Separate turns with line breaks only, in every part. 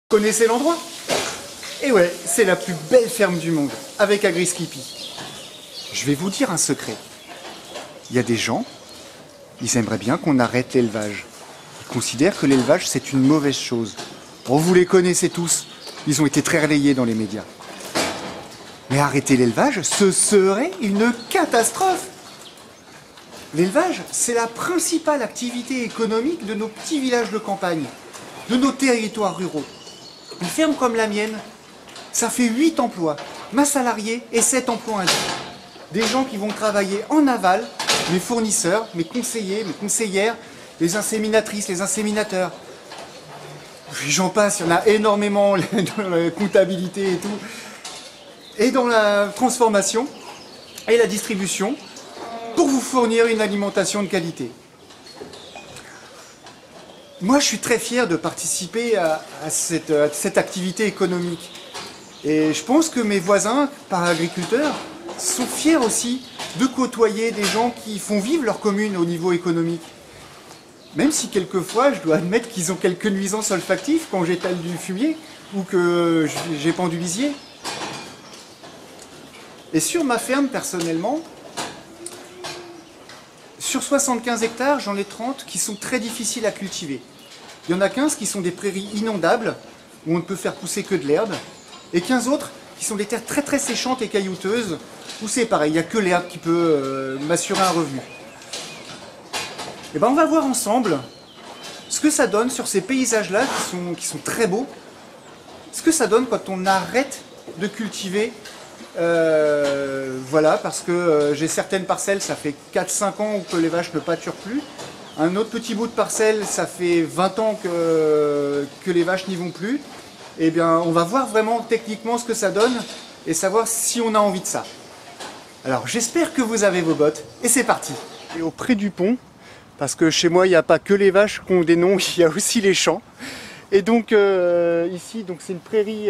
Connaissez l'endroit? Et ouais, c'est la plus belle ferme du monde, avec AgriSkippy. Je vais vous dire un secret. Il y a des gens, ils aimeraient bien qu'on arrête l'élevage. Ils considèrent que l'élevage, c'est une mauvaise chose. Oh, vous les connaissez tous, ils ont été très relayés dans les médias. Mais arrêter l'élevage, ce serait une catastrophe. L'élevage, c'est la principale activité économique de nos petits villages de campagne, de nos territoires ruraux. Une ferme comme la mienne, ça fait 8 emplois, ma salariée et 7 emplois indirects. Des gens qui vont travailler en aval, mes fournisseurs, mes conseillers, mes conseillères, les inséminatrices, les inséminateurs. Puis j'en passe, il y en a énormément dans la comptabilité et tout. Et dans la transformation et la distribution pour vous fournir une alimentation de qualité. Moi, je suis très fier de participer à cette activité économique. Et je pense que mes voisins, par agriculteurs, sont fiers aussi de côtoyer des gens qui font vivre leur commune au niveau économique. Même si quelquefois, je dois admettre qu'ils ont quelques nuisances olfactives quand j'étale du fumier ou que j'épande du lisier. Et sur ma ferme, personnellement, sur 75 hectares, j'en ai 30 qui sont très difficiles à cultiver. Il y en a 15 qui sont des prairies inondables, où on ne peut faire pousser que de l'herbe, et 15 autres qui sont des terres très très séchantes et caillouteuses, où c'est pareil, il n'y a que l'herbe qui peut m'assurer un revenu. Et ben on va voir ensemble ce que ça donne sur ces paysages-là qui sont très beaux, ce que ça donne quand on arrête de cultiver. Voilà, parce que j'ai certaines parcelles, ça fait 4-5 ans que les vaches ne pâturent plus. Un autre petit bout de parcelle, ça fait 20 ans que les vaches n'y vont plus. Eh bien, on va voir vraiment techniquement ce que ça donne et savoir si on a envie de ça. Alors, j'espère que vous avez vos bottes et c'est parti. Et auprès du pont, parce que chez moi, il n'y a pas que les vaches qui ont des noms, il y a aussi les champs. Et donc, ici, c'est une prairie...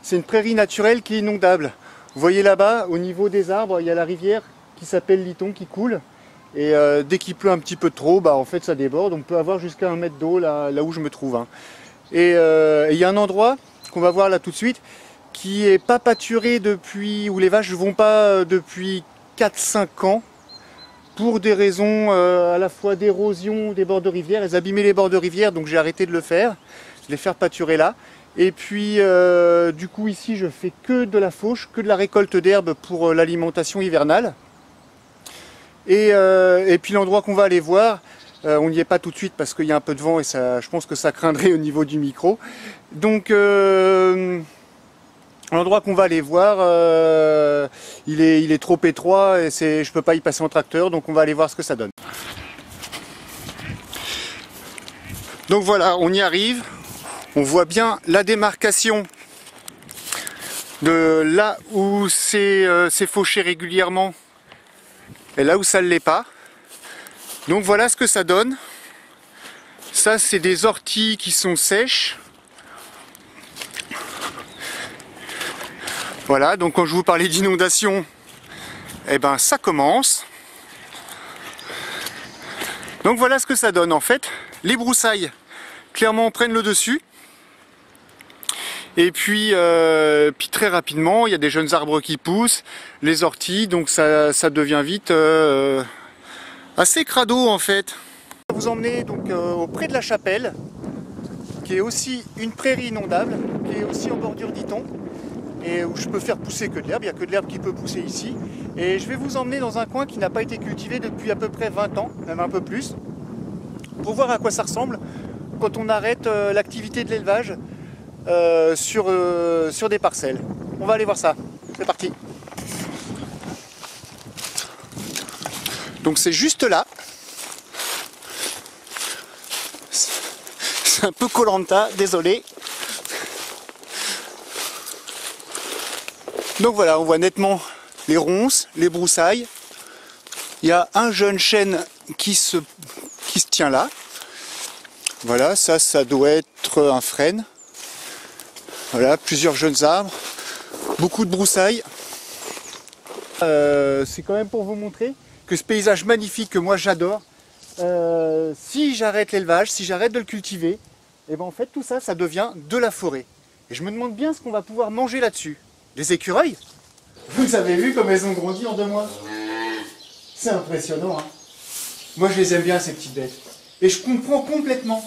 C'est une prairie naturelle qui est inondable. Vous voyez là-bas, au niveau des arbres, il y a la rivière qui s'appelle Liton qui coule. Et dès qu'il pleut un petit peu trop, en fait ça déborde. On peut avoir jusqu'à 1 mètre d'eau là où je me trouve. Hein. Et il y a un endroit qu'on va voir là tout de suite qui est pas pâturé depuis, où les vaches ne vont pas depuis 4-5 ans. Pour des raisons à la fois d'érosion des bords de rivière. Elles abîmaient les bords de rivière, donc j'ai arrêté de le faire. De les faire pâturer là. Et puis du coup ici je fais que de la fauche, que de la récolte d'herbe pour l'alimentation hivernale. Et puis l'endroit qu'on va aller voir, on n'y est pas tout de suite parce qu'il y a un peu de vent et ça, je pense que ça craindrait au niveau du micro. Donc l'endroit qu'on va aller voir, il est trop étroit et je ne peux pas y passer en tracteur, donc on va aller voir ce que ça donne. Donc voilà, on y arrive. On voit bien la démarcation de là où c'est fauché régulièrement et là où ça ne l'est pas. Donc voilà ce que ça donne. Ça, c'est des orties qui sont sèches. Voilà, donc quand je vous parlais d'inondation, eh ben ça commence. Donc voilà ce que ça donne en fait. Les broussailles, clairement, prennent le dessus. Et puis très rapidement, il y a des jeunes arbres qui poussent, les orties, donc ça devient vite assez crado en fait. Je vais vous emmener donc auprès de la chapelle, qui est aussi une prairie inondable, qui est aussi en bordure d'Iton, et où je peux faire pousser que de l'herbe, il n'y a que de l'herbe qui peut pousser ici. Et je vais vous emmener dans un coin qui n'a pas été cultivé depuis à peu près 20 ans, même un peu plus, pour voir à quoi ça ressemble quand on arrête l'activité de l'élevage. Sur des parcelles. On va aller voir ça. C'est parti. Donc c'est juste là. C'est un peu Koh-Lanta, désolé. Donc voilà, on voit nettement les ronces, les broussailles. Il y a un jeune chêne qui se tient là. Voilà, ça doit être un frêne. Voilà, plusieurs jeunes arbres, beaucoup de broussailles. C'est quand même pour vous montrer que ce paysage magnifique que moi j'adore, si j'arrête l'élevage, si j'arrête de le cultiver, et ben en fait tout ça, ça devient de la forêt. Et je me demande bien ce qu'on va pouvoir manger là-dessus. Des écureuils? Vous avez vu comme elles ont grandi en 2 mois? C'est impressionnant, hein. Moi je les aime bien ces petites bêtes. Et je comprends complètement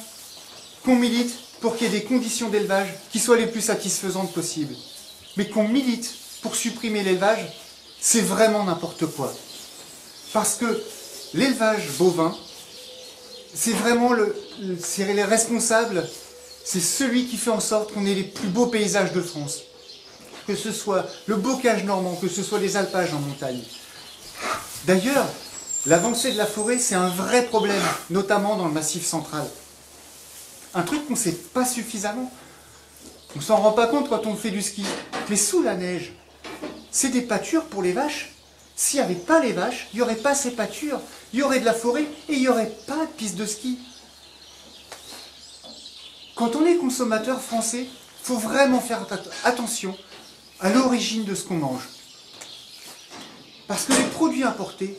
qu'on milite pour qu'il y ait des conditions d'élevage qui soient les plus satisfaisantes possibles. Mais qu'on milite pour supprimer l'élevage, c'est vraiment n'importe quoi. Parce que l'élevage bovin, c'est vraiment c'est les responsables, c'est celui qui fait en sorte qu'on ait les plus beaux paysages de France. Que ce soit le bocage normand, que ce soit les alpages en montagne. D'ailleurs, l'avancée de la forêt, c'est un vrai problème, notamment dans le Massif central. Un truc qu'on ne sait pas suffisamment. On ne s'en rend pas compte quand on fait du ski. Mais sous la neige, c'est des pâtures pour les vaches. S'il n'y avait pas les vaches, il n'y aurait pas ces pâtures. Il y aurait de la forêt et il n'y aurait pas de piste de ski. Quand on est consommateur français, il faut vraiment faire attention à l'origine de ce qu'on mange. Parce que les produits importés,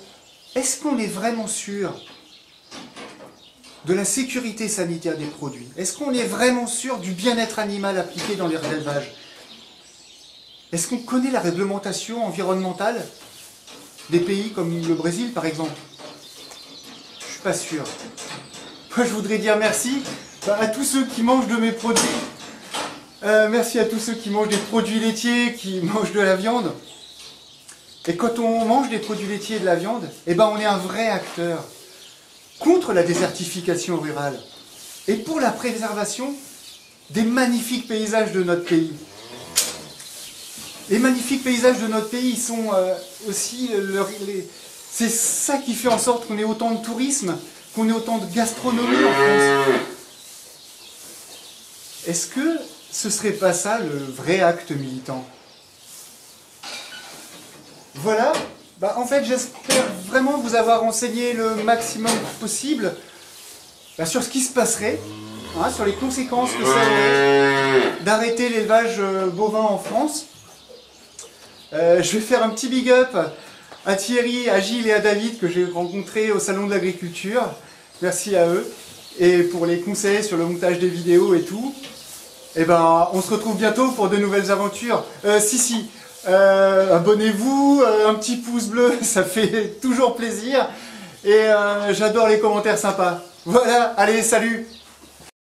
est-ce qu'on est vraiment sûr de la sécurité sanitaire des produits? Est-ce qu'on est vraiment sûr du bien-être animal appliqué dans les élevages? Est-ce qu'on connaît la réglementation environnementale des pays comme le Brésil par exemple? Je ne suis pas sûr. Moi je voudrais dire merci à tous ceux qui mangent de mes produits. Merci à tous ceux qui mangent des produits laitiers, qui mangent de la viande. Et quand on mange des produits laitiers et de la viande, eh ben on est un vrai acteur contre la désertification rurale et pour la préservation des magnifiques paysages de notre pays. Les magnifiques paysages de notre pays, ils sont aussi... c'est ça qui fait en sorte qu'on ait autant de tourisme, qu'on ait autant de gastronomie en France. Est-ce que ce serait pas ça le vrai acte militant? Voilà. En fait, j'espère vraiment vous avoir renseigné le maximum possible sur ce qui se passerait, hein, sur les conséquences que ça aurait d'arrêter l'élevage bovin en France. Je vais faire un petit big up à Thierry, à Gilles et à David que j'ai rencontrés au Salon de l'Agriculture. Merci à eux. Et pour les conseils sur le montage des vidéos et tout. Et on se retrouve bientôt pour de nouvelles aventures. Abonnez-vous, un petit pouce bleu, ça fait toujours plaisir. Et j'adore les commentaires sympas. Voilà, allez, salut!